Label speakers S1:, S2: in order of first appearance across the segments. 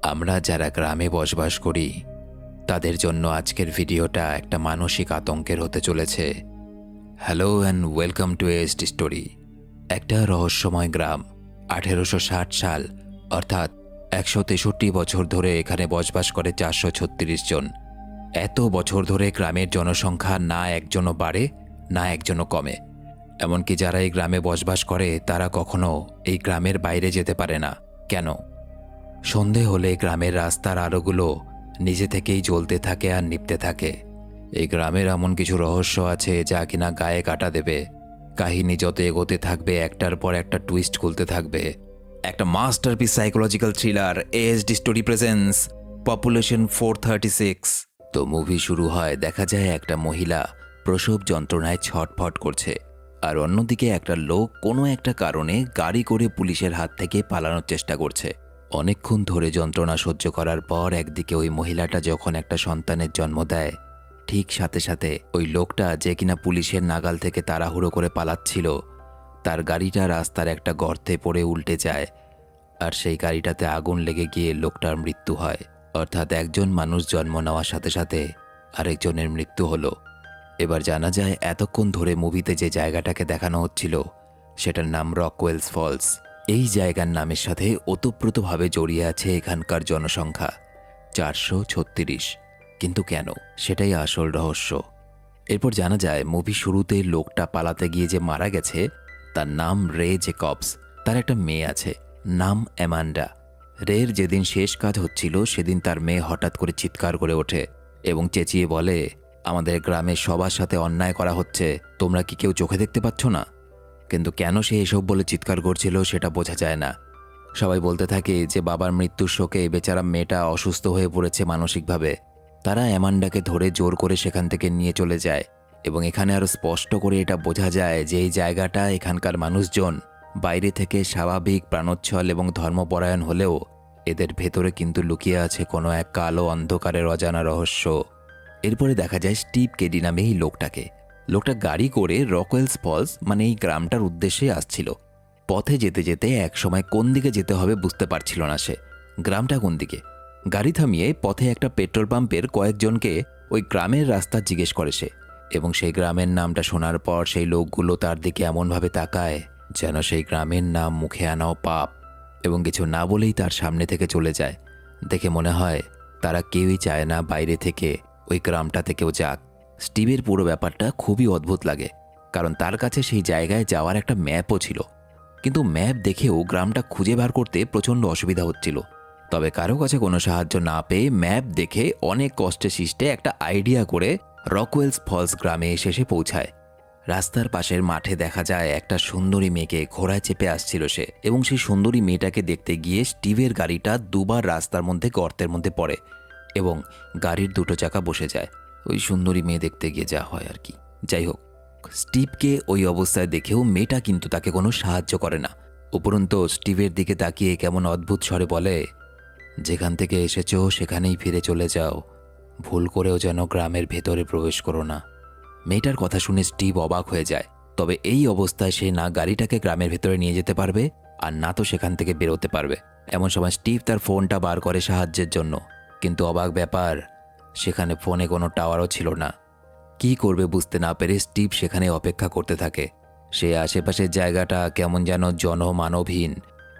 S1: আমরা যারা গ্রামে বসবাস করি তাদের জন্য আজকের ভিডিওটা একটা মানসিক আতঙ্কের হতে চলেছে। হ্যালো অ্যান্ড ওয়েলকাম টু এস্ট স্টোরি। একটা রহস্যময় গ্রাম। 1860 সাল অর্থাৎ 163 বছর ধরে এখানে বসবাস করে 436 জন। এত বছর ধরে গ্রামের জনসংখ্যা না একজনও বাড়ে না একজনও কমে। এমনকি যারা এই গ্রামে বসবাস করে তারা কখনো এই গ্রামের বাইরে যেতে পারে না। কেন? সন্ধে হলে গ্রামের রাস্তার আলোগুলো নিজে থেকেই জ্বলতে থাকে আর নিভতে থাকে। এই গ্রামের এমন কিছু রহস্য আছে যা কিনা গায়ে কাটা দেবে। কাহিনী যত এগোতে থাকবে একটার পর একটা টুইস্ট খুলতে থাকবে। একটা masterpiece psychological thriller aged story presence population 436। তো মুভি শুরু হয়, দেখা যায় একটা মহিলা প্রসব যন্ত্রণায় ছটফট করছে, আর অন্যদিকে একটা লোক কোনো একটা কারণে গাড়ি করে পুলিশের হাত থেকে পালানোর চেষ্টা করছে। অনেকক্ষণ ধরে যন্ত্রণা সহ্য করার পর একদিকে ওই মহিলাটা যখন একটা সন্তানের জন্ম দেয়, ঠিক সাথে সাথে ওই লোকটা যে কিনা পুলিশের নাগাল থেকে তাড়াহুড়ো করে পালাচ্ছিল, তার গাড়িটা রাস্তার একটা গর্তে পড়ে উল্টে যায়, আর সেই গাড়িটাতে আগুন লেগে গিয়ে লোকটার মৃত্যু হয়। অর্থাৎ একজন মানুষ জন্ম নেওয়ার সাথে সাথে আরেকজনের মৃত্যু হলো। এবার জানা যায় এতক্ষণ ধরে মুভিতে যে জায়গাটাকে দেখানো হচ্ছিল সেটার নাম রকওয়েলস ফলস। এই জায়গার নামের সাথে ওতপ্রোতভাবে জড়িয়ে আছে এখানকার জনসংখ্যা 436। কিন্তু কেন, সেটাই আসল রহস্য। এরপর জানা যায় মুভি শুরুতে লোকটা পালাতে গিয়ে যে মারা গেছে তার নাম রে জেকবস। তার একটা মেয়ে আছে, নাম অ্যামান্ডা। রের যেদিন শেষ কাজ হচ্ছিল সেদিন তার মেয়ে হঠাৎ করে চিৎকার করে ওঠে এবং চেঁচিয়ে বলে, আমাদের গ্রামে সবার সাথে অন্যায় করা হচ্ছে, তোমরা কি কেউ চোখে দেখতে পাচ্ছ না? কিন্তু কেন সে এসব বলে চিৎকার করছিল সেটা বোঝা যায় না। সবাই বলতে থাকে যে বাবার মৃত্যুর শোকে বেচারা মেয়েটা অসুস্থ হয়ে পড়েছে মানসিকভাবে। তারা অ্যামান্ডাকে ধরে জোর করে সেখান থেকে নিয়ে চলে যায় এবং এখানে আরও স্পষ্ট করে এটা বোঝা যায় যে এই জায়গাটা, এখানকার মানুষজন বাইরে থেকে স্বাভাবিক, প্রাণোচ্ছল এবং ধর্মপরায়ণ হলেও এদের ভেতরে কিন্তু লুকিয়ে আছে কোনো এক কালো অন্ধকারের অজানা রহস্য। এরপরে দেখা যায় স্টিভ কেডি নামে এই লোকটা গাড়ি করে রকওয়েলস ফলস মানে এই গ্রামটার উদ্দেশ্যে আসছিল। পথে যেতে যেতে এক সময় কোন দিকে যেতে হবে বুঝতে পারছিল না সে। গ্রামটা কোন দিকে? গাড়ি থামিয়ে পথে একটা পেট্রোল পাম্পের কয়েকজনকে ওই গ্রামের রাস্তা জিজ্ঞেস করে সে, এবং সেই গ্রামের নামটা শোনার পর সেই লোকগুলো তার দিকে এমনভাবে তাকায় যেন সেই গ্রামের নাম মুখে আনাও পাপ, এবং কিছু না বলেই তার সামনে থেকে চলে যায়। দেখে মনে হয় তারা কেউই চায় না বাইরে থেকে ওই গ্রামটাতে কেউ যাক। স্টিভের পুরো ব্যাপারটা খুবই অদ্ভুত লাগে, কারণ তার কাছে সেই জায়গায় যাওয়ার একটা ম্যাপও ছিল, কিন্তু ম্যাপ দেখেও গ্রামটা খুঁজে বার করতে প্রচণ্ড অসুবিধা হচ্ছিল। তবে কারো কাছে কোনো সাহায্য না পেয়ে ম্যাপ দেখে অনেক কষ্টে সৃষ্টে একটা আইডিয়া করে রকওয়েলস ফলস গ্রামে এসে সে পৌঁছায়। রাস্তার পাশের মাঠে দেখা যায় একটা সুন্দরী মেয়েকে ঘোড়ায় চেপে আসছিল সে, এবং সেই সুন্দরী মেয়েটাকে দেখতে গিয়ে স্টিভের গাড়িটা দুবার রাস্তার মধ্যে গর্তের মধ্যে পড়ে এবং গাড়ির দুটো চাকা বসে যায়। ওই সুন্দরী মেয়ে দেখতে গিয়ে যা হয় আর কি। যাই হোক, স্টিভকে ওই অবস্থায় দেখেও মেয়েটা কিন্তু তাকে কোনো সাহায্য করে না। উপরন্তু স্টিভের দিকে তাকিয়ে কেমন অদ্ভুত স্বরে বলে, যেখান থেকে এসেছো সেখানেই ফিরে চলে যাও, ভুল করেও যেন গ্রামের ভেতরে প্রবেশ করো না। মেয়েটার কথা শুনে স্টিভ অবাক হয়ে যায়। তবে এই অবস্থায় সে না গাড়িটাকে গ্রামের ভেতরে নিয়ে যেতে পারবে আর না তো সেখান থেকে বেরোতে পারবে। এমন সময় স্টিভ তার ফোনটা বার করে সাহায্যের জন্য, কিন্তু অবাক ব্যাপার, সেখানে ফোনে কোনো টাওয়ারও ছিল না। কি করবে বুঝতে না পেরে স্টিভ সেখানে অপেক্ষা করতে থাকে। সে আশেপাশের জায়গাটা কেমন যেন জনমানবহীন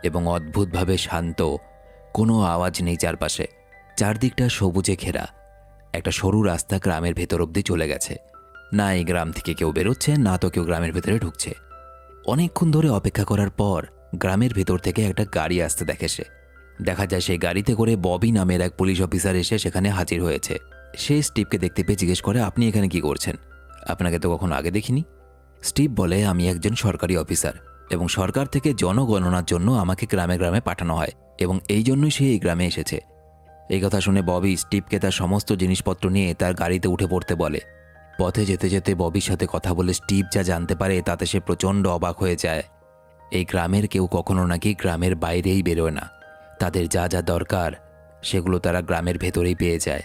S1: এবং অদ্ভুতভাবে শান্ত। কোনো আওয়াজ নেই চারপাশে, চারদিকটা সবুজে ঘেরা। একটা সরু রাস্তা গ্রামের ভেতর অবধি চলে গেছে। না এই গ্রাম থেকে কেউ বেরোচ্ছে, না তো কেউ গ্রামের ভেতরে ঢুকছে। অনেকক্ষণ ধরে অপেক্ষা করার পর গ্রামের ভেতর থেকে একটা গাড়ি আসতে দেখে সে। দেখা যায় সেই গাড়িতে করে ববি নামের এক পুলিশ অফিসার এসে সেখানে হাজির হয়েছে। সে স্টিভকে দেখতে পেয়ে জিজ্ঞেস করে, আপনি এখানে কি করছেন? আপনাকে তো কখনো আগে দেখিনি। স্টিভ বলে, আমি একজন সরকারি অফিসার এবং সরকার থেকে জনগণনার জন্য আমাকে গ্রামে গ্রামে পাঠানো হয় এবং এই জন্যই সে এই গ্রামে এসেছে। এই কথা শুনে ববি স্টিভকে তার সমস্ত জিনিসপত্র নিয়ে তার গাড়িতে উঠে পড়তে বলে। পথে যেতে যেতে ববির সাথে কথা বলে স্টিভ যা জানতে পারে তাতে সে প্রচণ্ড অবাক হয়ে যায়। এই গ্রামের কেউ কখনো নাকি গ্রামের বাইরেই বেরোয় না। তাদের যা যা দরকার সেগুলো তারা গ্রামের ভেতরেই পেয়ে যায়।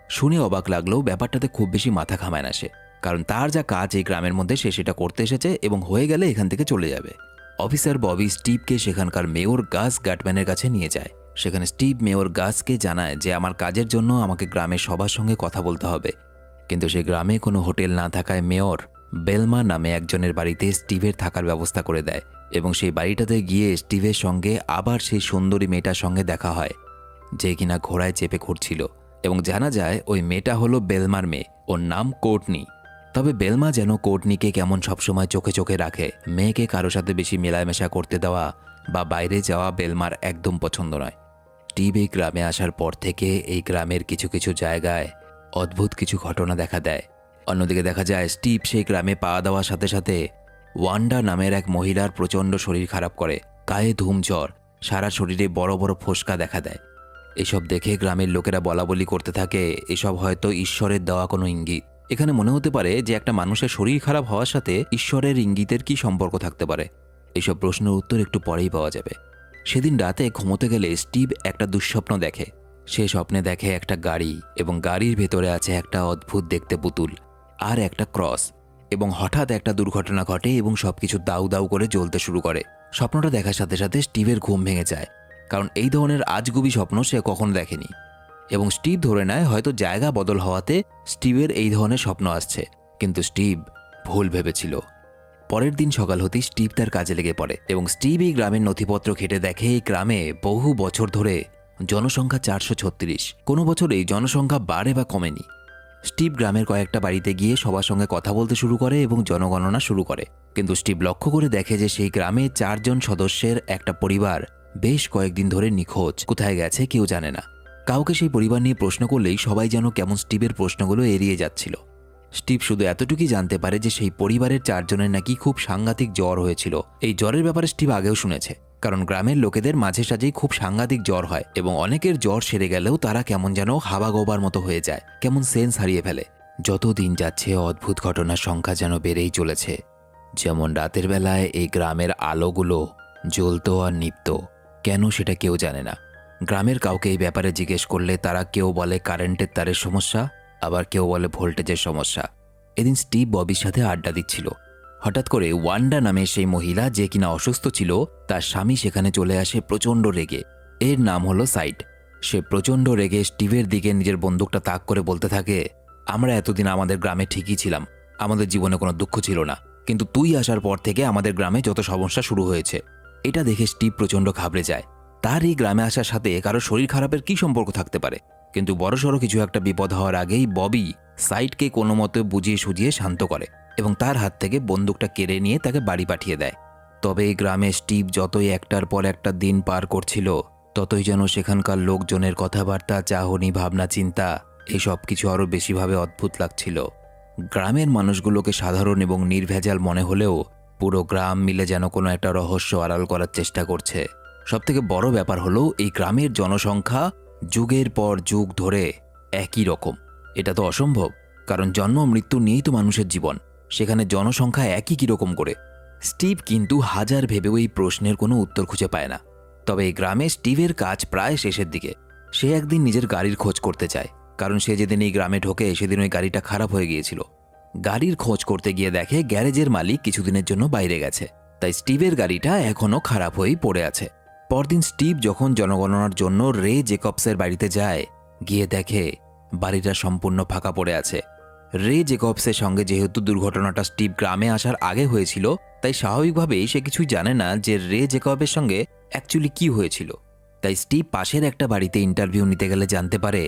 S1: শুনে অবাক লাগলেও ব্যাপারটাতে খুব বেশি মাথা ঘামায় না সে, কারণ তার যা কাজ এই গ্রামের মধ্যে সে সেটা করতে এসেছে এবং হয়ে গেলে এখান থেকে চলে যাবে। অফিসার ববি স্টিভকে সেখানকার মেয়র গাস গাটম্যানের কাছে নিয়ে যায়। সেখানে স্টিভ মেয়র গাসকে জানায় যে আমার কাজের জন্য আমাকে গ্রামের সবার সঙ্গে কথা বলতে হবে। কিন্তু সেই গ্রামে কোনো হোটেল না থাকায় মেয়র বেলমা নামে একজনের বাড়িতে স্টিভের থাকার ব্যবস্থা করে দেয় এবং সেই বাড়িটাতে গিয়ে স্টিভের সঙ্গে আবার সেই সুন্দরী মেয়েটার সঙ্গে দেখা হয়, যে কিনা ঘোড়ায় চেপে ঘুরছিল। এবং জানা যায় ওই মেয়েটা হলো বেলমার মেয়ে, ওর নাম কোর্টনি। তবে বেলমা যেন কোর্টনিকে কেমন সবসময় চোখে চোখে রাখে। মেয়েকে কারো সাথে বেশি মেলামেশা করতে দেওয়া বা বাইরে যাওয়া বেলমার একদম পছন্দ নয়। স্টিভ এই গ্রামে আসার পর থেকে এই গ্রামের কিছু কিছু জায়গায় অদ্ভুত কিছু ঘটনা দেখা দেয়। অন্যদিকে দেখা যায় স্টিভ সেই গ্রামে পা দেওয়ার সাথে সাথে ওয়ান্ডা নামের এক মহিলার প্রচণ্ড শরীর খারাপ করে, গায়ে ধুম জ্বর, সারা শরীরে বড় বড় ফোসকা দেখা দেয়। এসব দেখে গ্রামের লোকেরা বলাবলি করতে থাকে এসব হয়তো ঈশ্বরের দেওয়া কোনো ইঙ্গিত। এখানে মনে হতে পারে যে একটা মানুষের শরীর খারাপ হওয়ার সাথে ঈশ্বরের ইঙ্গিতের কি সম্পর্ক থাকতে পারে। এসব প্রশ্নের উত্তর একটু পরেই পাওয়া যাবে। সেদিন রাতে ঘুমোতে গেলে স্টিভ একটা দুঃস্বপ্ন দেখে। সে স্বপ্নে দেখে একটা গাড়ি এবং গাড়ির ভেতরে আছে একটা অদ্ভুত দেখতে পুতুল আর একটা ক্রস, এবং হঠাৎ একটা দুর্ঘটনা ঘটে এবং সবকিছু দাউ দাউ করে জ্বলতে শুরু করে। স্বপ্নটা দেখার সাথে সাথে স্টিভের ঘুম ভেঙে যায়, কারণ এই ধরনের আজগুবি স্বপ্ন সে কখনো দেখেনি। এবং স্টিভ ধরে নেয় হয়তো জায়গা বদল হওয়াতে স্টিভের এই ধরনের স্বপ্ন আসছে, কিন্তু স্টিভ ভুল ভেবেছিল। পরের দিন সকাল হতেই স্টিভ তার কাজে লেগে পড়ে এবং স্টিভ এই গ্রামের নথিপত্র ঘেটে দেখে এই গ্রামে বহু বছর ধরে জনসংখ্যা 436, কোনো বছর এই জনসংখ্যা বাড়ে বা কমেনি। স্টিভ গ্রামের কয়েকটা বাড়িতে গিয়ে সবার সঙ্গে কথা বলতে শুরু করে এবং জনগণনা শুরু করে। কিন্তু স্টিভ লক্ষ্য করে দেখে যে সেই গ্রামে 4 জন সদস্যের একটা পরিবার বেশ কয়েকদিন ধরে নিখোঁজ, কোথায় গেছে কেউ জানে না। কাউকে সেই পরিবার নিয়ে প্রশ্ন করলেই সবাই যেন কেমন স্টিভের প্রশ্নগুলো এড়িয়ে যাচ্ছিল। স্টিভ শুধু এতটুকুই জানতে পারে যে সেই পরিবারের 4 জনের নাকি খুব সাংঘাতিক জ্বর হয়েছিল। এই জ্বরের ব্যাপারে স্টিভ আগেও শুনেছে, কারণ গ্রামের লোকেদের মাঝে সাঝেই খুব সাংঘাতিক জ্বর হয় এবং অনেকের জ্বর সেরে গেলেও তারা কেমন যেন হাবাগোবার মতো হয়ে যায়, কেমন সেন্স হারিয়ে ফেলে। যত দিন যাচ্ছে অদ্ভুত ঘটনার সংখ্যা যেন বেড়েই চলেছে। যেমন রাতের বেলায় এই গ্রামের আলোগুলো জ্বলতো আর নিভত, কেন সেটা কেউ জানে না। গ্রামের কাউকে এই ব্যাপারে জিজ্ঞেস করলে তারা কেউ বলে কারেন্টের তারের সমস্যা, আবার কেউ বলে ভোল্টেজের সমস্যা। এদিন স্টিভ ববির সাথে আড্ডা দিচ্ছিল। হঠাৎ করে ওয়ান্ডা নামে সেই মহিলা, যে কিনা অসুস্থ ছিল, তার স্বামী সেখানে চলে আসে প্রচণ্ড রেগে। এর নাম হলো সাইড। সে প্রচণ্ড রেগে স্টিভের দিকে নিজের বন্দুকটা তাক করে বলতে থাকে, আমরা এতদিন আমাদের গ্রামে ঠিকই ছিলাম, আমাদের জীবনে কোনো দুঃখ ছিল না, কিন্তু তুই আসার পর থেকে আমাদের গ্রামে যত সমস্যা শুরু হয়েছে। এটা দেখে স্টিভ প্রচণ্ড ঘাবড়ে যায়। তার এই গ্রামে আসার সাথে কারো শরীর খারাপের কি সম্পর্ক থাকতে পারে? কিন্তু বড়সড় কিছু একটা বিপদ হওয়ার আগেই ববি সাইডকে কোনো মতে বুঝিয়ে সুঝিয়ে শান্ত করে এবং তার হাত থেকে বন্দুকটা কেড়ে নিয়ে তাকে বাড়ি পাঠিয়ে দেয়। তবে এই গ্রামে স্টিভ যতই একটার পর একটা দিন পার করছিল, ততই যেন সেখানকার লোকজনের কথাবার্তা, চাহনি, ভাবনা, চিন্তা এসব কিছু আরও বেশিভাবে অদ্ভুত লাগছিল। গ্রামের মানুষগুলোকে সাধারণ এবং নির্ভেজাল মনে হলেও পুরো গ্রাম মিলে যেন কোনো একটা রহস্য আড়াল করার চেষ্টা করছে। সবথেকে বড় ব্যাপার হলো এই গ্রামের জনসংখ্যা যুগের পর যুগ ধরে একই রকম। এটা তো অসম্ভব, কারণ জন্ম মৃত্যু নিয়েই তো মানুষের জীবন, সেখানে জনসংখ্যা একই কীরকম করে? স্টিভ কিন্তু হাজার ভেবেও এই প্রশ্নের কোনো উত্তর খুঁজে পায় না। তবে এই গ্রামে স্টিভের কাজ প্রায় শেষের দিকে। সে একদিন নিজের গাড়ির খোঁজ করতে চায়, কারণ সে যেদিন এই গ্রামে ঢোকে সেদিন ওই গাড়িটা খারাপ হয়ে গিয়েছিল। গাড়ির খোঁজ করতে গিয়ে দেখে গ্যারেজের মালিক কিছুদিনের জন্য বাইরে গেছে, তাই স্টিভের গাড়িটা এখনও খারাপ হয়েই পড়ে আছে। পরদিন স্টিভ যখন জনগণনার জন্য রে জেকবসের বাড়িতে যায়, গিয়ে দেখে বাড়িটা সম্পূর্ণ ফাঁকা পড়ে আছে। রে জেকবসের সঙ্গে যেহেতু দুর্ঘটনাটা স্টিভ গ্রামে আসার আগে হয়েছিল, তাই স্বাভাবিকভাবেই সে কিছুই জানে না যে রে জেকবের সঙ্গে অ্যাকচুয়ালি কি হয়েছিল। তাই স্টিভ পাশের একটা বাড়িতে ইন্টারভিউ নিতে গেলে জানতে পারে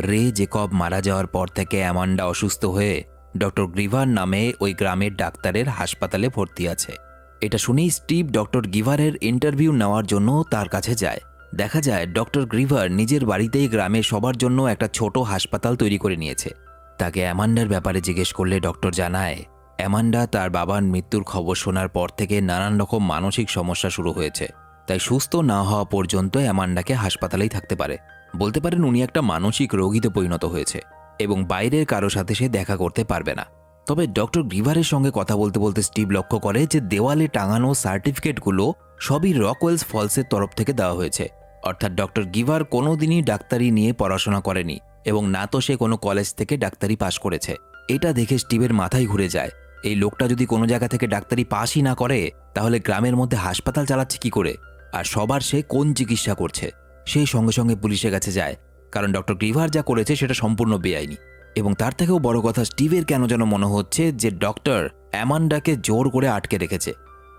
S1: রে জেকব মারা যাওয়ার পর থেকে অ্যামান্ডা অসুস্থ হয়ে ডক্টর গ্রিভার নামে ওই গ্রামের ডাক্তারের হাসপাতালে ভর্তি আছে। এটা শুনেই স্টিভ ডক্টর গিভারের ইন্টারভিউ নেওয়ার জন্য তার কাছে যায়। দেখা যায় ডক্টর গ্রিভার নিজের বাড়িতেই গ্রামের সবার জন্য একটা ছোট হাসপাতাল তৈরি করে নিয়েছে। তাকে অ্যামান্ডার ব্যাপারে জিজ্ঞেস করলে ডক্টর জানায় অ্যামান্ডা তার বাবার মৃত্যুর খবর শোনার পর থেকে নানান রকম মানসিক সমস্যা শুরু হয়েছে, তাই সুস্থ না হওয়া পর্যন্ত অ্যামান্ডাকে হাসপাতালেই থাকতে পারে। বলতে পারেন উনি একটা মানসিক রোগীতে পরিণত হয়েছে এবং বাইরের কারো সাথে সে দেখা করতে পারবে না। তবে ডক্টর গ্রিভারের সঙ্গে কথা বলতে বলতে স্টিভ লক্ষ্য করে যে দেওয়ালে টাঙানো সার্টিফিকেটগুলো সবই রকওয়েলস ফলসের তরফ থেকে দেওয়া হয়েছে। অর্থাৎ ডক্টর গিভার কোনোদিনই ডাক্তারি নিয়ে পড়াশোনা করেনি এবং না তো সে কোনো কলেজ থেকে ডাক্তারি পাশ করেছে। এটা দেখে স্টিভের মাথায় ঘুরে যায়, এই লোকটা যদি কোনো জায়গা থেকে ডাক্তারি পাশই না করে, তাহলে গ্রামের মধ্যে হাসপাতাল চালাচ্ছে কি করে, আর সবার সে কোন চিকিৎসা করছে? সে সঙ্গে সঙ্গে পুলিশের কাছে যায়, কারণ ডক্টর গ্রিভার যা করেছে সেটা সম্পূর্ণ বেআইনি। এবং তার থেকেও বড় কথা, স্টিভের কেন যেন মনে হচ্ছে যে ডক্টর অ্যামান্ডাকে জোর করে আটকে রেখেছে।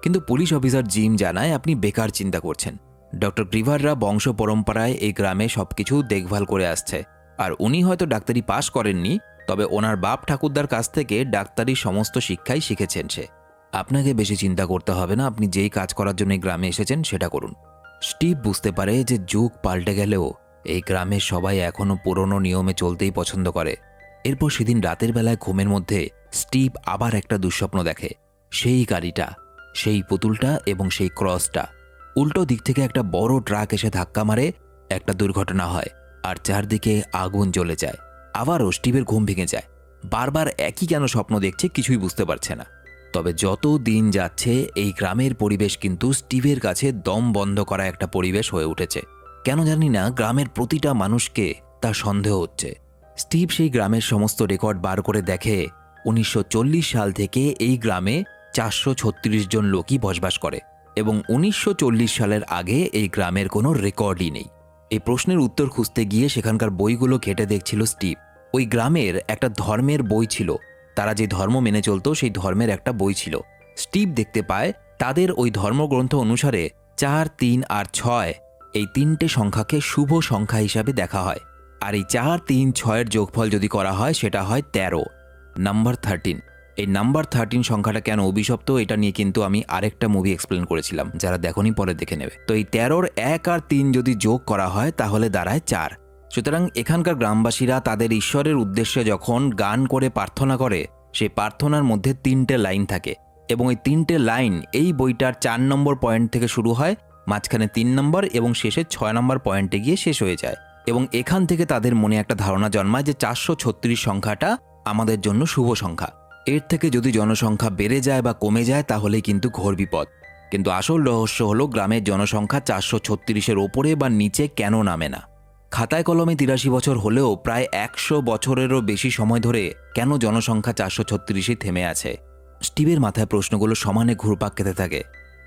S1: কিন্তু পুলিশ অফিসার জিম জানায়, আপনি বেকার চিন্তা করছেন। ডক্টর গ্রিভাররা বংশ পরম্পরায় এই গ্রামে সবকিছু দেখভাল করে আসছে, আর উনি হয়তো ডাক্তারি পাশ করেননি, তবে ওনার বাপ ঠাকুরদার কাছ থেকে ডাক্তারির সমস্ত শিক্ষাই শিখেছেন সে। আপনাকে বেশি চিন্তা করতে হবে না, আপনি যেই কাজ করার জন্য এই গ্রামে এসেছেন সেটা করুন। স্টিভ বুঝতে পারে যে যুগ পাল্টে গেলেও এই গ্রামের সবাই এখনও পুরনো নিয়মে চলতেই পছন্দ করে। এরপর সেদিন রাতের বেলায় ঘুমের মধ্যে স্টিভ আবার একটা দুঃস্বপ্ন দেখে। সেই গাড়িটা, সেই পুতুলটা এবং সেই ক্রসটা। উল্টো দিক থেকে একটা বড় ট্রাক এসে ধাক্কা মারে, একটা দুর্ঘটনা হয়, আর চারদিকে আগুন জ্বলে যায়। আবারও স্টিভের ঘুম ভেঙে যায়। বারবার একই কেন স্বপ্ন দেখছে কিছুই বুঝতে পারছে না। তবে যত দিন যাচ্ছে এই গ্রামের পরিবেশ কিন্তু স্টিভের কাছে দম বন্ধ করা একটা পরিবেশ হয়ে উঠেছে। কেন জানি না গ্রামের প্রতিটা মানুষকে তা সন্দেহ হচ্ছে। স্টিভ সেই গ্রামের সমস্ত রেকর্ড বার করে দেখে 1940 সাল থেকে এই গ্রামে 436 জন লোকই বসবাস করে, এবং 1940 সালের আগে এই গ্রামের কোনো রেকর্ডই নেই। এই প্রশ্নের উত্তর খুঁজতে গিয়ে সেখানকার বইগুলো ঘেটে দেখছিল স্টিভ। ওই গ্রামের একটা ধর্মের বই ছিল, তারা যে ধর্ম মেনে চলতো সেই ধর্মের একটা বই ছিল। স্টিভ দেখতে পায় তাদের ওই ধর্মগ্রন্থ অনুসারে 4, 3 আর 6 এই তিনটে সংখ্যাকে শুভ সংখ্যা হিসাবে দেখা হয়। আর এই 4, 3, 6-এর যোগফল যদি করা হয় সেটা হয় 13, নাম্বার 13। এই নাম্বার 13 সংখ্যাটা কেন অভিশপ্ত এটা নিয়ে কিন্তু আমি আরেকটা মুভি এক্সপ্লেন করেছিলাম, যারা দেখোনি পরে দেখে নেবে। তো এই 13-র 1 আর 3 যদি যোগ করা হয় তাহলে দাঁড়ায় 4। সুতরাং এখানকার গ্রামবাসীরা তাদের ঈশ্বরের উদ্দেশ্যে যখন গান করে প্রার্থনা করে, সেই প্রার্থনার মধ্যে 3টে লাইন থাকে, এবং এই 3টে লাইন এই বইটার 4 নম্বর পয়েন্ট থেকে শুরু হয়, মাঝখানে 3 নম্বর এবং শেষে 6 নম্বর পয়েন্টে গিয়ে শেষ হয়ে যায়। এবং এখান থেকে তাদের মনে একটা ধারণা জন্মায় যে 436 সংখ্যাটা আমাদের জন্য শুভ সংখ্যা। এর থেকে যদি জনসংখ্যা বেড়ে যায় বা কমে যায় তাহলেই কিন্তু ঘোর বিপদ। কিন্তু আসল রহস্য হলো গ্রামের জনসংখ্যা 436-এর ওপরে বা নিচে কেন নামে না। খাতায় কলমে 83 বছর হলেও প্রায় 100 বছরেরও বেশি সময় ধরে কেন জনসংখ্যা 436-এই থেমে আছে। স্টিভের মাথায় প্রশ্নগুলো সমানে ঘুরপাক খেতে থাকে।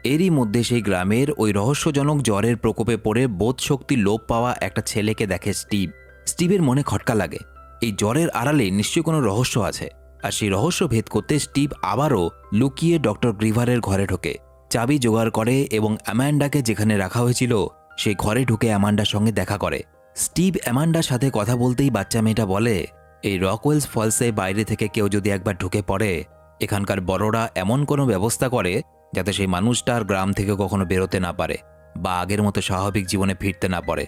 S1: এরই মধ্যে সেই গ্রামের ওই রহস্যজনক জ্বরের প্রকোপে পড়ে বোধশক্তি লোপ পাওয়া একটা ছেলেকে দেখে স্টিভ। স্টিভের মনে খটকা লাগে, এই জ্বরের আড়ালে নিশ্চয়ই কোনো রহস্য আছে। আর সেই রহস্য ভেদ করতে স্টিভ আবারও লুকিয়ে ডক্টর গ্রিভারের ঘরে ঢোকে, চাবি জোগাড় করে এবং অ্যামান্ডাকে যেখানে রাখা হয়েছিল সেই ঘরে ঢুকে অ্যামান্ডার সঙ্গে দেখা করে। স্টিভ অ্যামান্ডার সাথে কথা বলতেই বাচ্চা মেয়েটা বলে, এই রকওয়েলস ফলসে বাইরে থেকে কেউ যদি একবার ঢুকে পড়ে, এখানকার বড়রা এমন কোনো ব্যবস্থা করে যাতে সেই মানুষটা আর গ্রাম থেকে কখনো বেরোতে না পারে বা আগের মতো স্বাভাবিক জীবনে ফিরতে না পারে।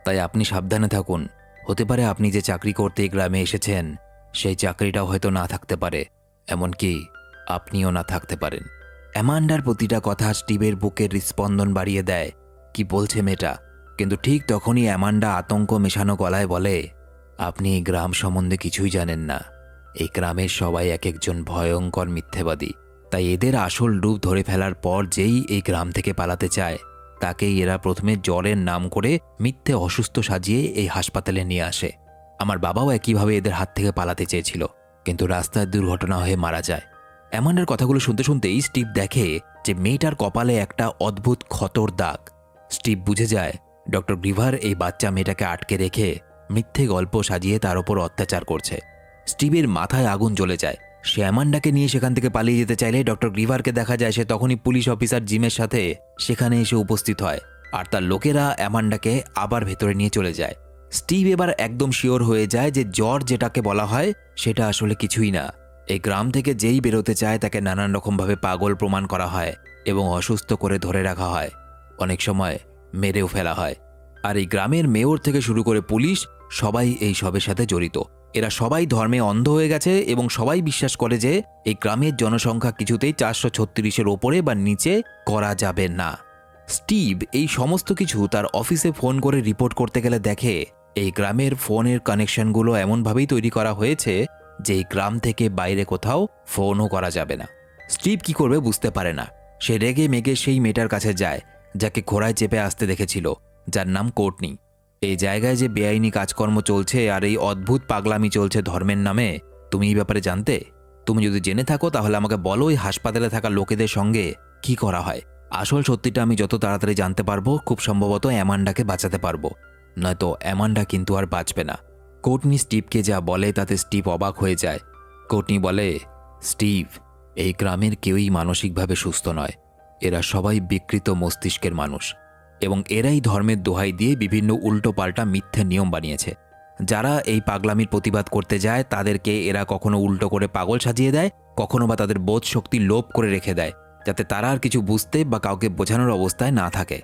S1: তাই আপনি সাবধানে থাকুন। হতে পারে আপনি যে চাকরি করতে এই গ্রামে এসেছেন সেই চাকরিটাও হয়তো না থাকতে পারে, এমনকি আপনিও না থাকতে পারেন। অ্যামান্ডার প্রতিটা কথা স্টিভের বুকের হৃৎস্পন্দন বাড়িয়ে দেয়। কি বলছে মেয়েটা? কিন্তু ঠিক তখনই অ্যামান্ডা আতঙ্ক মেশানো গলায় বলে, আপনি এই গ্রাম সম্বন্ধে কিছুই জানেন না। এই গ্রামের সবাই এক একজন ভয়ঙ্কর মিথ্যেবাদী। তাই এদের আসল রূপ ধরে ফেলার পর যেই এই গ্রাম থেকে পালাতে চায় তাকেই এরা প্রথমে জ্বরের নাম করে মিথ্যে অসুস্থ সাজিয়ে এই হাসপাতালে নিয়ে আসে। আমার বাবাও একইভাবে এদের হাত থেকে পালাতে চেয়েছিল, কিন্তু রাস্তায় দুর্ঘটনা হয়ে মারা যায়। অ্যামান্ডার কথাগুলো শুনতে শুনতেই স্টিভ দেখে যে মেয়েটার কপালে একটা অদ্ভুত ক্ষতর দাগ। স্টিভ বুঝে যায় ডক্টর গ্রিভার এই বাচ্চা মেয়েটাকে আটকে রেখে মিথ্যে গল্প সাজিয়ে তার ওপর অত্যাচার করছে। স্টিভের মাথায় আগুন জ্বলে যায়। সে অ্যামান্ডাকে নিয়ে সেখান থেকে পালিয়ে যেতে চাইলে ডক্টর গ্রিভারকে দেখা যায় সে তখনই পুলিশ অফিসার জিমের সাথে সেখানে এসে উপস্থিত হয়, আর তার লোকেরা অ্যামান্ডাকে আবার ভেতরে নিয়ে চলে যায়। স্টিভ এবার একদম শিওর হয়ে যায় যে জ্বর যেটাকে বলা হয় সেটা আসলে কিছুই না। এই গ্রাম থেকে যেই বেরোতে চায় তাকে নানান রকমভাবে পাগল প্রমাণ করা হয় এবং অসুস্থ করে ধরে রাখা হয়, অনেক সময় মেরেও ফেলা হয়। আর এই গ্রামের মেয়র থেকে শুরু করে পুলিশ সবাই এই সবের সাথে জড়িত। এরা সবাই ধর্মে অন্ধ হয়ে গেছে এবং সবাই বিশ্বাস করে যে এই গ্রামের জনসংখ্যা কিছুতেই 436-এর ওপরে বা নিচে করা যাবে না। স্টিভ এই সমস্ত কিছু তার অফিসে ফোন করে রিপোর্ট করতে গেলে দেখে এই গ্রামের ফোনের কানেকশনগুলো এমনভাবেই তৈরি করা হয়েছে যে এই গ্রাম থেকে বাইরে কোথাও ফোনও করা যাবে না। স্টিভ কি করবে বুঝতে পারে না। সে রেগে মেগে সেই মেয়েটার কাছে যায় যাকে ঘোড়ায় চেপে আসতে দেখেছিল, যার নাম কোর্টনি। এই জায়গায় যে বেআইনি কাজকর্ম চলছে আর এই অদ্ভুত পাগলামি চলছে ধর্মের নামে, তুমি এই ব্যাপারে জানতে? তুমি যদি জেনে থাকো তাহলে আমাকে বলো এই হাসপাতালে থাকা লোকেদের সঙ্গে কি করা হয়। আসল সত্যিটা আমি যত তাড়াতাড়ি জানতে পারবো খুব সম্ভবত অ্যামান্ডাকে বাঁচাতে পারবো, নয়তো অ্যামান্ডা কিন্তু আর বাঁচবে না। কোর্টনি স্টিভকে যা বলে তাতে স্টিভ অবাক হয়ে যায়। কোর্টনি বলে, স্টিভ, এই গ্রামের কেউই মানসিকভাবে সুস্থ নয়। এরা সবাই বিকৃত মস্তিষ্কের মানুষ এবং এরাই ধর্মের দোহাই দিয়ে বিভিন্ন উল্টোপাল্টা মিথ্যে নিয়ম বানিয়েছে। যারা এই পাগলামির প্রতিবাদ করতে যায় তাদেরকে এরা কখনো উল্টো করে পাগল সাজিয়ে দেয়, কখনো বা তাদের বোধ শক্তি লোপ করে রেখে দেয়, যাতে তারা আর কিছু বুঝতে বা কাউকে বোঝানোর অবস্থায় না থাকে।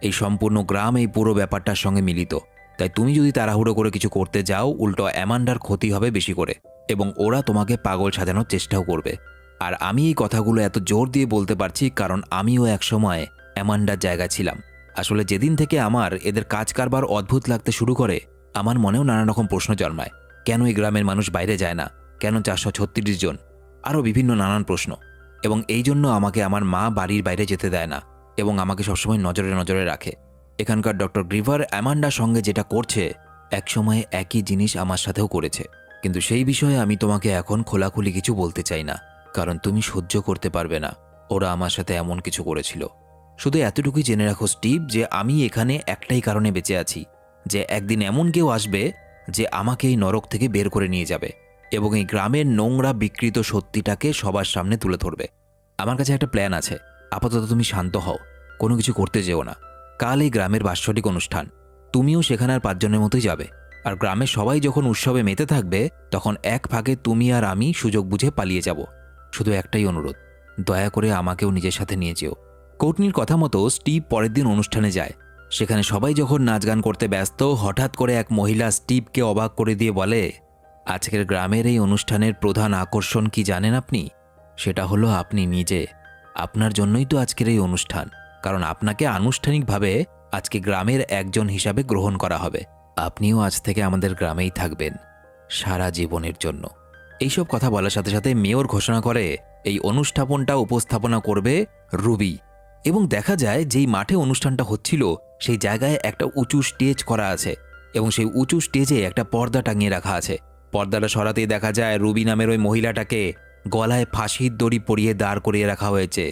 S1: এই সম্পূর্ণ গ্রাম এই পুরো ব্যাপারটার সঙ্গে মিলিত। তাই তুমি যদি তাড়াহুড়ো করে কিছু করতে যাও, উল্টো অ্যামান্ডার ক্ষতি হবে বেশি করে এবং ওরা তোমাকে পাগল সাজানোর চেষ্টাও করবে। আর আমি এই কথাগুলো এত জোর দিয়ে বলতে পারছি কারণ আমিও একসময় অ্যামান্ডার জায়গায় ছিলাম। আসলে যেদিন থেকে আমার এদের কাজ কারবার অদ্ভুত লাগতে শুরু করে, আমার মনেও নানা রকম প্রশ্ন জন্মায়। কেন এই গ্রামের মানুষ বাইরে যায় না, কেন 436 জন, আরও বিভিন্ন নানান প্রশ্ন। এবং এই জন্য আমাকে আমার মা বাড়ির বাইরে যেতে দেয় না এবং আমাকে সবসময় নজরে নজরে রাখে। এখানকার ডক্টর গ্রিভার অ্যামান্ডার সঙ্গে যেটা করছে, একসময়ে একই জিনিস আমার সাথেও করেছে। কিন্তু সেই বিষয়ে আমি তোমাকে এখন খোলাখুলি কিছু বলতে চাই না, কারণ তুমি সহ্য করতে পারবে না ওরা আমার সাথে এমন কিছু করেছিল। শুধু এতটুকুই জেনে রাখো স্টিভ, যে আমি এখানে একটাই কারণে বেঁচে আছি, যে একদিন এমন কেউ আসবে যে আমাকে এই নরক থেকে বের করে নিয়ে যাবে এবং এই গ্রামের নোংরা বিকৃত সত্যিটাকে সবার সামনে তুলে ধরবে। আমার কাছে একটা প্ল্যান আছে। আপাতত তুমি শান্ত হও, কোনো কিছু করতে যেও না। কাল এই গ্রামের বাৎসরিক অনুষ্ঠান, তুমিও সেখানে আর 5 জনের মতোই যাবে। আর গ্রামের সবাই যখন উৎসবে মেতে থাকবে, তখন এক ফাঁকে তুমি আর আমি সুযোগ বুঝে পালিয়ে যাব। শুধু একটাই অনুরোধ, দয়া করে আমাকেও নিজের সাথে নিয়ে যেও। কোর্টনির কথা মতো স্টিভ পরের দিন অনুষ্ঠানে যায়। সেখানে সবাই যখন নাচ গান করতে ব্যস্ত, হঠাৎ করে এক মহিলা স্টিভকে অবাক করে দিয়ে বলে, আজকের গ্রামের এই অনুষ্ঠানের প্রধান আকর্ষণ কি জানেন আপনি? সেটা হলো আপনি নিজে। আপনার জন্যই তো আজকের এই অনুষ্ঠান, কারণ আপনাকে আনুষ্ঠানিকভাবে আজকে গ্রামের একজন হিসাবে গ্রহণ করা হবে। আপনিও আজ থেকে আমাদের গ্রামেই থাকবেন সারা জীবনের জন্য। এইসব কথা বলার সাথে সাথে মেয়র ঘোষণা করে এই অনুষ্ঠানটা উপস্থাপনা করবে রুবি। এবং দেখা যায় যেই মাঠে অনুষ্ঠানটা হচ্ছিল সেই জায়গায় একটা উঁচু স্টেজ করা আছে এবং সেই উঁচু স্টেজে একটা পর্দা টাঙিয়ে রাখা আছে। পর্দাটা সরাতেই দেখা যায় রুবি নামের ওই মহিলাটাকে গলায় ফাঁসির দড়ি পরিয়ে দাঁড় করিয়ে রাখা হয়েছে।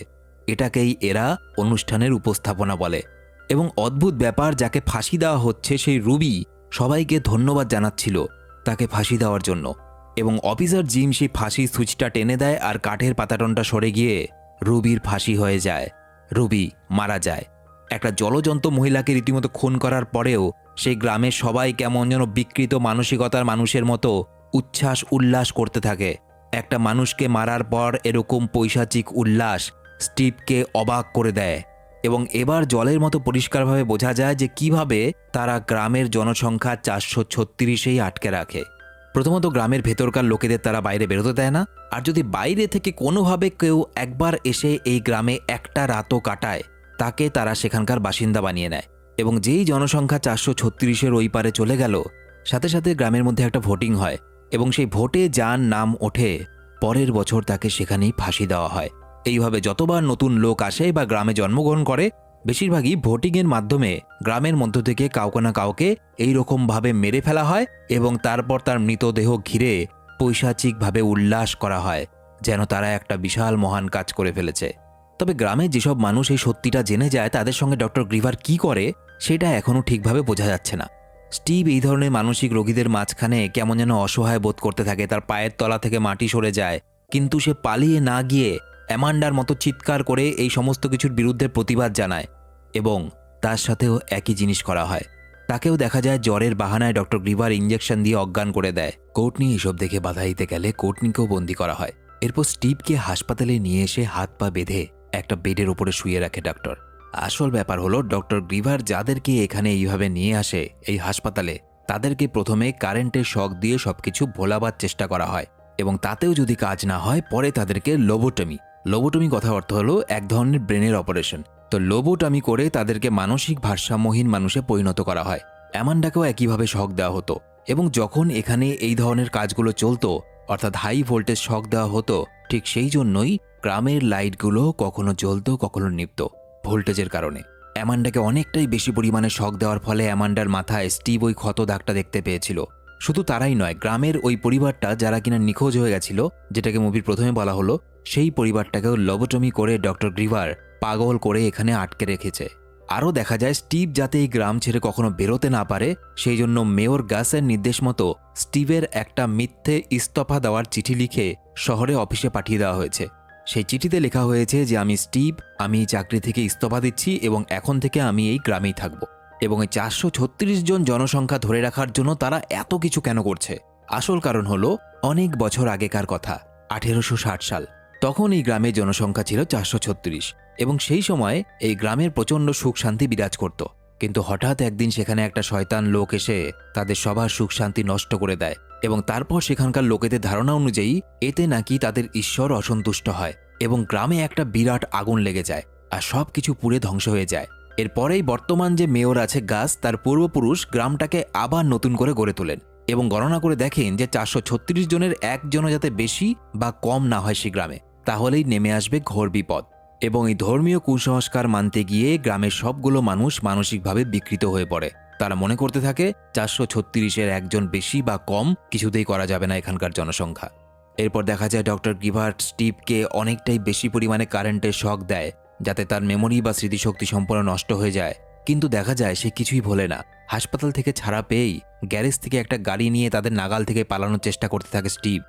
S1: এটাকেই এরা অনুষ্ঠানের উপস্থাপনা বলে। এবং অদ্ভুত ব্যাপার, যাকে ফাঁসি দেওয়া হচ্ছে সেই রুবি সবাইকে ধন্যবাদ জানাচ্ছিল তাকে ফাঁসি দেওয়ার জন্য। এবং অফিসার জিম সেই ফাঁসির সুইচটা টেনে দেয় আর কাঠের পাতাটনটা সরে গিয়ে রুবির ফাঁসি হয়ে যায়। রুবি মারা যায়। একটা জলজন্ত মহিলাকে রীতিমতো খুন করার পরেও সেই গ্রামের সবাই কেমন যেন বিকৃত মানসিকতার মানুষের মতো উচ্ছ্বাস উল্লাস করতে থাকে। একটা মানুষকে মারার পর এরকম পৈশাচিক উল্লাস স্টিভকে অবাক করে দেয়। এবং এবার জলের মতো পরিষ্কারভাবে বোঝা যায় যে কিভাবে তারা গ্রামের জনসংখ্যা 436-এই আটকে রাখে। প্রথমত গ্রামের ভেতরকার লোকেদের তারা বাইরে বেরোতে দেয় না, আর যদি বাইরে থেকে কোনোভাবে কেউ একবার এসে এই গ্রামে একটা রাতও কাটায় তাকে তারা সেখানকার বাসিন্দা বানিয়ে নেয়। এবং যেই জনসংখ্যা 436-এর ওই পারে চলে গেল, সাথে সাথে গ্রামের মধ্যে একটা ভোটিং হয় এবং সেই ভোটে যার নাম ওঠে পরের বছর তাকে সেখানেই ফাঁসি দেওয়া হয়। এইভাবে যতবার নতুন লোক আসে বা গ্রামে জন্মগ্রহণ করে, বেশিরভাগই ভোটিংয়ের মাধ্যমে গ্রামের মধ্য থেকে কাউকে না কাউকে এইরকমভাবে মেরে ফেলা হয় এবং তারপর তার মৃতদেহ ঘিরে পৈশাচিকভাবে উল্লাস করা হয়, যেন তারা একটা বিশাল মহান কাজ করে ফেলেছে। তবে গ্রামে যেসব মানুষ এই সত্যিটা জেনে যায় তাদের সঙ্গে ডক্টর গ্রিভার কি করে সেটা এখনও ঠিকভাবে বোঝা যাচ্ছে না। স্টিভ এই ধরনের মানসিক রোগীদের মাঝখানে কেমন যেন অসহায় বোধ করতে থাকে। তার পায়ের তলা থেকে মাটি সরে যায়, কিন্তু সে পালিয়ে না গিয়ে অ্যামান্ডার মতো চিৎকার করে এই সমস্ত কিছুর বিরুদ্ধে প্রতিবাদ জানায় এবং তার সাথেও একই জিনিস করা হয়। তাকেও দেখা যায় জ্বরের বাহানায় ডক্টর গ্রিভার ইঞ্জেকশন দিয়ে অজ্ঞান করে দেয়। কোর্টনি এসব দেখে বাধা দিতে গেলে কোর্টনিকেও বন্দি করা হয়। এরপর স্টিভকে হাসপাতালে নিয়ে এসে হাত পা বেঁধে একটা বেডের ওপরে শুয়ে রাখে ডক্টর। আসল ব্যাপার হলো ডক্টর গ্রিভার যাদেরকে এখানে এইভাবে নিয়ে আসে এই হাসপাতালে, তাদেরকে প্রথমে কারেন্টের শক দিয়ে সবকিছু ভোলাবার চেষ্টা করা হয় এবং তাতেও যদি কাজ না হয় পরে তাদেরকে লোবোটমি কথা অর্থ হলো এক ধরনের ব্রেনের অপারেশন। তো লোবোটমি করে তাদেরকে মানসিক ভারসাম্যহীন মানুষে পরিণত করা হয়। অ্যামান্ডাকেও একইভাবে শক দেওয়া হতো এবং যখন এখানে এই ধরনের কাজগুলো চলতো, অর্থাৎ হাই ভোল্টেজ শক দেওয়া হতো, ঠিক সেই জন্যই গ্রামের লাইটগুলো কখনো জ্বলতো কখনো নিভত ভোল্টেজের কারণে। অ্যামান্ডাকে অনেকটাই বেশি পরিমাণে শক দেওয়ার ফলে অ্যামান্ডার মাথায় স্টিভ ওই ক্ষত দাগটা দেখতে পেয়েছিল। শুধু তারাই নয়, গ্রামের ওই পরিবারটা যারা কিনা নিখোঁজ হয়ে গেছিল, যেটাকে মুভির প্রথমে বলা হলো, সেই পরিবারটাকেও লোবোটমি করে ডক্টর গ্রিভার পাগল করে এখানে আটকে রেখেছে। আরও দেখা যায় স্টিভ যাতে এই গ্রাম ছেড়ে কখনো বেরোতে না পারে সেই জন্য মেয়র গাসের নির্দেশ মতো স্টিভের একটা মিথ্যে ইস্তফা দেওয়ার চিঠি লিখে শহরে অফিসে পাঠিয়ে দেওয়া হয়েছে। সেই চিঠিতে লেখা হয়েছে যে আমি স্টিভ, আমি এই চাকরি থেকে ইস্তফা দিচ্ছি এবং এখন থেকে আমি এই গ্রামেই থাকব। এবং এই 436 জন জনসংখ্যা ধরে রাখার জন্য তারা এত কিছু কেন করছে? আসল কারণ হলো অনেক বছর আগেকার কথা, 1860 সাল। তখন এই গ্রামের জনসংখ্যা ছিল 436 এবং সেই সময় এই গ্রামের প্রচণ্ড সুখ শান্তি বিরাজ করত। কিন্তু হঠাৎ একদিন সেখানে একটা শয়তান লোক এসে তাদের সবার সুখ শান্তি নষ্ট করে দেয় এবং তারপর সেখানকার লোকেদের ধারণা অনুযায়ী এতে নাকি তাদের ঈশ্বর অসন্তুষ্ট হয় এবং গ্রামে একটা বিরাট আগুন লেগে যায় আর সব কিছু পুড়ে ধ্বংস হয়ে যায়। এরপরেই বর্তমান যে মেয়র আছে গাস, তার পূর্বপুরুষ গ্রামটাকে আবার নতুন করে গড়ে তোলেন এবং গণনা করে দেখেন যে 436 জনের একজনও যাতে বেশি বা কম না হয় সে গ্রামে, তাহলেই নেমে আসবে ঘোর বিপদ। এবং এই ধর্মীয় কুসংস্কার মানতে গিয়ে গ্রামের সবগুলো মানুষ মানসিকভাবে বিকৃত হয়ে পড়ে। তারা মনে করতে থাকে 436-এর একজন বেশি বা কম কিছুতেই করা যাবে না এখানকার জনসংখ্যা। এরপর দেখা যায় ডক্টর গিভার্ট স্টিভকে অনেকটাই বেশি পরিমাণে কারেন্টের শক দেয় যাতে তার মেমোরি বা স্মৃতিশক্তি সম্পূর্ণ নষ্ট হয়ে যায়। কিন্তু দেখা যায় সে কিছুই ভোলে না। হাসপাতাল থেকে ছাড়া পেয়েই গ্যারেজ থেকে একটা গাড়ি নিয়ে তাদের নাগাল থেকে পালানোর চেষ্টা করতে থাকে স্টিভ।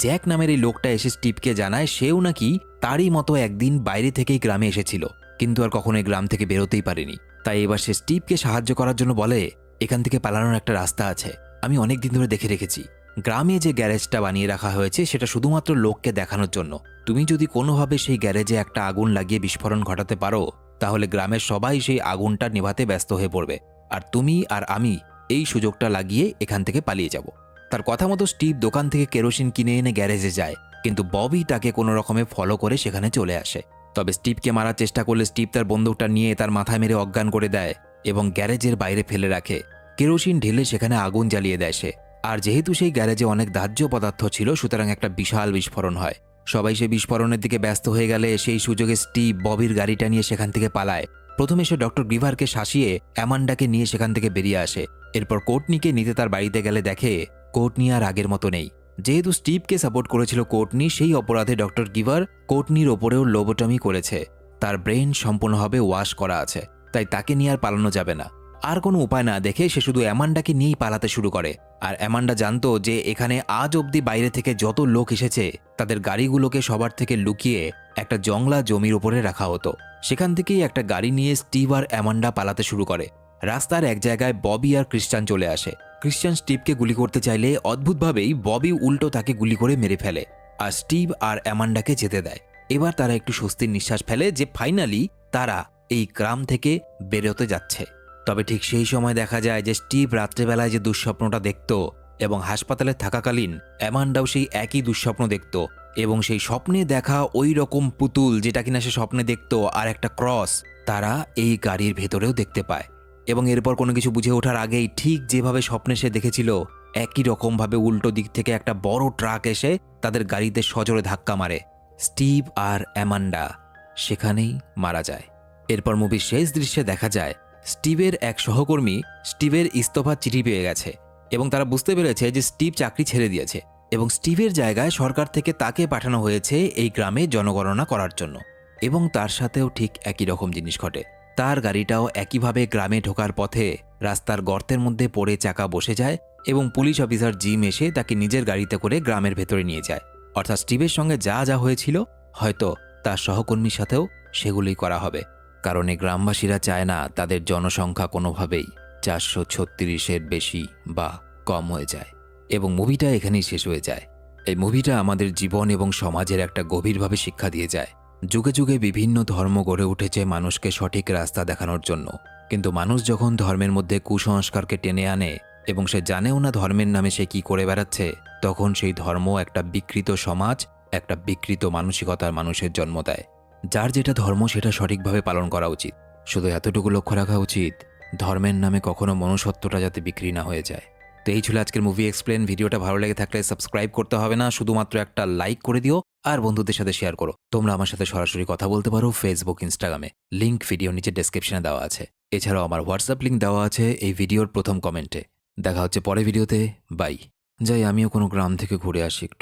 S1: জ্যাক নামের এই লোকটা এসে স্টিভকে জানায় সেও নাকি তারই মতো একদিন বাইরে থেকেই গ্রামে এসেছিল, কিন্তু আর কখনোই গ্রাম থেকে বেরোতেই পারেনি। তাই এবার সে স্টিভকে সাহায্য করার জন্য বলে, এখান থেকে পালানোর একটা রাস্তা আছে, আমি অনেক দিন ধরে দেখে রেখেছি। গ্রামে যে গ্যারেজটা বানিয়ে রাখা হয়েছে সেটা শুধুমাত্র লোককে দেখানোর জন্য। তুমি যদি কোনোভাবে সেই গ্যারেজে একটা আগুন লাগিয়ে বিস্ফোরণ ঘটাতে পারো তাহলে গ্রামের সবাই সেই আগুনটা নেভাতে ব্যস্ত হয়ে পড়বে আর তুমি আর আমি এই সুযোগটা লাগিয়ে এখান থেকে পালিয়ে যাব। তার কথা মতো স্টিভ দোকান থেকে কেরোসিন কিনে এনে গ্যারেজে যায়, কিন্তু ববি তাকে কোনো রকমে ফলো করে সেখানে চলে আসে। তবে স্টিভকে মারার চেষ্টা করলে স্টিভ তার বন্দুকটা নিয়ে তার মাথায় মেরে অজ্ঞান করে দেয় এবং গ্যারেজের বাইরে ফেলে রাখে। কেরোসিন ঢেলে সেখানে আগুন জ্বালিয়ে দেয় সে। আর যেহেতু সেই গ্যারেজে অনেক দাহ্য পদার্থ ছিল সুতরাং একটা বিশাল বিস্ফোরণ হয়। সবাই সেই বিস্ফোরণের দিকে ব্যস্ত হয়ে গেলে সেই সুযোগে স্টিভ ববির গাড়িটা নিয়ে সেখান থেকে পালায়। প্রথমে সে ডক্টর গ্রিভারকে শাসিয়ে অ্যামান্ডাকে নিয়ে সেখান থেকে বেরিয়ে আসে। এরপর কোর্টনিকে নিতে তার বাড়িতে গেলে দেখে কোর্টনি আর আগের মতো নেই। যেহেতু স্টিভকে সাপোর্ট করেছিল কোর্টনি, সেই অপরাধে ডক্টর গিভার কোর্টনির ওপরেও লোবোটমি করেছে। তার ব্রেন সম্পূর্ণভাবে ওয়াশ করা আছে, তাই তাকে নিয়ে আর পালানো যাবে না। আর কোনো উপায় না দেখে সে শুধু অ্যামান্ডাকে নিয়েই পালাতে শুরু করে। আর অ্যামান্ডা জানতো যে এখানে আজ অবধি বাইরে থেকে যত লোক এসেছে তাদের গাড়িগুলোকে সবার থেকে লুকিয়ে একটা জংলা জমির উপরে রাখা হতো। সেখান থেকেই একটা গাড়ি নিয়ে স্টিভ আর অ্যামান্ডা পালাতে শুরু করে। রাস্তার এক জায়গায় ববি আর ক্রিশ্চান চলে আসে। ক্রিশ্চান স্টিভকে গুলি করতে চাইলে অদ্ভুতভাবেই ববি উল্টো তাকে গুলি করে মেরে ফেলে আর স্টিভ আর অ্যামান্ডাকে যেতে দেয়। এবার তারা একটু স্বস্তির নিঃশ্বাস ফেলে যে ফাইনালি তারা এই গ্রাম থেকে বেরোতে যাচ্ছে। তবে ঠিক সেই সময় দেখা যায় যে স্টিভ রাত্রেবেলায় যে দুঃস্বপ্নটা দেখত এবং হাসপাতালে থাকাকালীন অ্যামান্ডাও সেই একই দুঃস্বপ্ন দেখত এবং সেই স্বপ্নে দেখা ওই রকম পুতুল যেটা কিনা সে স্বপ্নে দেখত আর একটা ক্রস তারা এই গাড়ির ভেতরেও দেখতে পায়। এবং এরপর কোনো কিছু বুঝে ওঠার আগেই ঠিক যেভাবে স্বপ্নে সে দেখেছিল একই রকমভাবে উল্টো দিক থেকে একটা বড় ট্রাক এসে তাদের গাড়িতে সজোরে ধাক্কা মারে। স্টিভ আর অ্যামান্ডা সেখানেই মারা যায়। এরপর মুভির শেষ দৃশ্যে দেখা যায় স্টিভের এক সহকর্মী স্টিভের ইস্তফার চিঠি পেয়ে গেছে এবং তারা বুঝতে পেরেছে যে স্টিভ চাকরি ছেড়ে দিয়েছে এবং স্টিভের জায়গায় সরকার থেকে তাকে পাঠানো হয়েছে এই গ্রামে জনগণনা করার জন্য। এবং তার সাথেও ঠিক একই রকম জিনিস ঘটে। তার গাড়িটাও একইভাবে গ্রামে ঢোকার পথে রাস্তার গর্তের মধ্যে পড়ে চাকা বসে যায় এবং পুলিশ অফিসার জিম এসে তাকে নিজের গাড়িতে করে গ্রামের ভেতরে নিয়ে যায়। অর্থাৎ স্টিভের সঙ্গে যা যা হয়েছিল হয়তো তার সহকর্মীর সাথেও সেগুলোই করা হবে, কারণ এই গ্রামবাসীরা চায় না তাদের জনসংখ্যা কোনোভাবেই 436-এর বেশি বা কম হয়ে যায়। এবং মুভিটা এখানেই শেষ হয়ে যায়। এই মুভিটা আমাদের জীবন এবং সমাজের একটা গভীরভাবে শিক্ষা দিয়ে যায়। যুগে যুগে বিভিন্ন ধর্ম গড়ে উঠেছে মানুষকে সঠিক রাস্তা দেখানোর জন্য, কিন্তু মানুষ যখন ধর্মের মধ্যে কুসংস্কারকে টেনে আনে এবং সে জানেও না ধর্মের নামে সে কি করে বেড়াচ্ছে, তখন সেই ধর্ম একটা বিকৃত সমাজ, একটা বিকৃত মানসিকতার মানুষের জন্ম দেয়। যার যেটা ধর্ম সেটা সঠিকভাবে পালন করা উচিত। শুধু এতটুকু লক্ষ্য রাখা উচিত ধর্মের নামে কখনো মনুষ্যত্বটা যাতে বিক্রি না হয়ে যায়। তো এই ছিল আজকের মুভি এক্সপ্লেন। ভিডিওটা ভালো লেগে থাকলে সাবস্ক্রাইব করতে হবে না, শুধুমাত্র একটা লাইক করে দিও আর বন্ধুদের সাথে শেয়ার করো। তোমরা আমার সাথে সরাসরি কথা বলতে পারো ফেসবুক, ইনস্টাগ্রামে, লিংক ভিডিও নিচে ডেসক্রিপশনে দেওয়া আছে। এছাড়াও আমার হোয়াটসঅ্যাপ লিংক দেওয়া আছে এই ভিডিওর প্রথম কমেন্টে। দেখা হচ্ছে পরের ভিডিওতে। বাই। যাই আমিও কোনো গ্রাম থেকে ঘুরে আসি একটু।